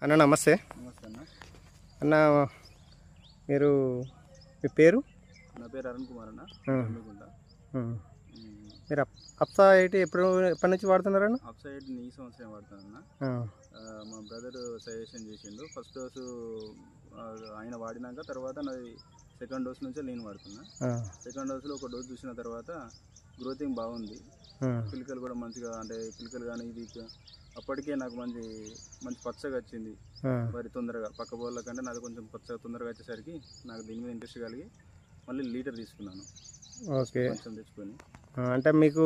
అన్న నమస్తే. నమస్తే అన్న. అన్న మీరు మీ పేరు? నా పేరు అరుణ్ కుమార్ అన్న. మీరు అప్సా ఎయిటీ ఎప్పటి నుంచి వాడుతున్నారన్న? అప్సా ఎయిటీ ఈ సంవత్సరం వాడుతానన్న. మా బ్రదర్ సజెషన్ చేసిండు. ఫస్ట్ డోసు ఆయన వాడినాక తర్వాత నాది సెకండ్ డోస్ నుంచే నేను వాడుతున్నా. సెకండ్ డోస్లో ఒక డోస్ చూసిన తర్వాత గ్రోతింగ్ బాగుంది. పిలకలు కూడా మంచిగా, అంటే పిలకలు కానీ ఇది అప్పటికే నాకు మంచి పచ్చగా వచ్చింది. మరి తొందరగా పక్క బోర్ల కంటే నాది కొంచెం పచ్చగా తొందరగా వచ్చేసరికి నాకు దీని మీద ఇంట్రెస్ట్ కలిగి మళ్ళీ లీటర్ తీసుకున్నాను. ఓకే, కొంచెం తెచ్చుకొని. అంటే మీకు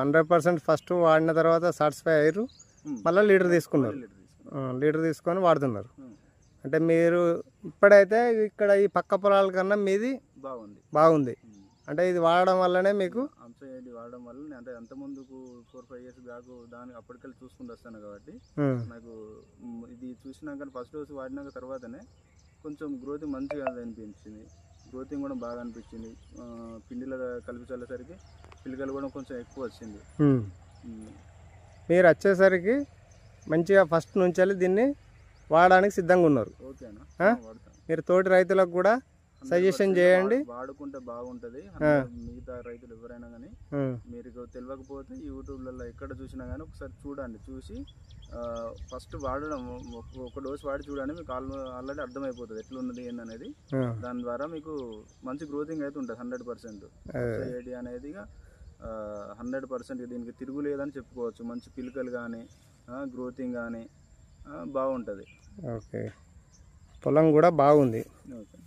100% ఫస్ట్ వాడిన తర్వాత సాటిస్ఫై అయ్యారు, మళ్ళీ లీటర్ తీసుకున్నారు. లీటర్ తీసుకొని వాడుతున్నారు. అంటే మీరు ఇప్పుడైతే ఇక్కడ ఈ పక్క పొలాల కన్నా మీది బాగుంది. అంటే ఇది వాడడం వల్లనే మీకు అప్సా ఎయిటీ వాడడం వల్ల, అంటే అంత ముందుకు 4-5 ఇయర్స్ బ్యాక్ దాని అప్పటికెళ్ళి చూసుకుంటూ వస్తాను కాబట్టి నాకు ఇది చూసినాక ఫస్ట్ డోస్ వాడినాక తర్వాతనే కొంచెం గ్రోతింగ్ మంచిగా అనిపించింది. గ్రోతింగ్ కూడా బాగా అనిపించింది. పిండిలో కలిపి చల్లేసరికి పిల్లకలు కూడా కొంచెం ఎక్కువ వచ్చింది. మీరు వచ్చేసరికి మంచిగా ఫస్ట్ నుంచి దీన్ని వాడడానికి సిద్ధంగా ఉన్నారు. ఓకే అన్న, వాడతాను. మీరు తోటి రైతులకు కూడా సజెషన్ చేయండి, వాడుకుంటే బాగుంటుంది. మిగతా రైతులు ఎవరైనా కానీ మీరు తెలియకపోతే యూట్యూబ్లలో ఎక్కడ చూసినా కానీ ఒకసారి చూడండి. చూసి ఫస్ట్ వాడడం ఒక డోస్ వాడి చూడండి, మీకు ఆల్రెడీ అర్థమైపోతుంది ఎట్లున్నది ఏందనేది. దాని ద్వారా మీకు మంచి గ్రోతింగ్ అయితే ఉంటుంది. 100% ఏడి అనేది 100% దీనికి తిరుగులేదని చెప్పుకోవచ్చు. మంచి పిలకలు కానీ గ్రోతింగ్ కానీ బాగుంటుంది. ఓకే, పొలం కూడా బాగుంది. ఓకే,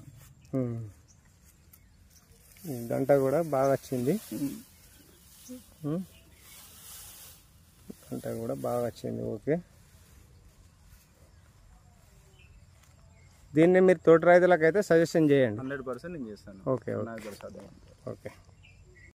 గంట కూడా బాగా వచ్చింది. గంట కూడా బాగా వచ్చింది. ఓకే, దీన్ని మీరు తోటి రైతులకు అయితే సజెషన్ చేయండి. 100% నేను చేస్తాను. Okay okay. ఓకే.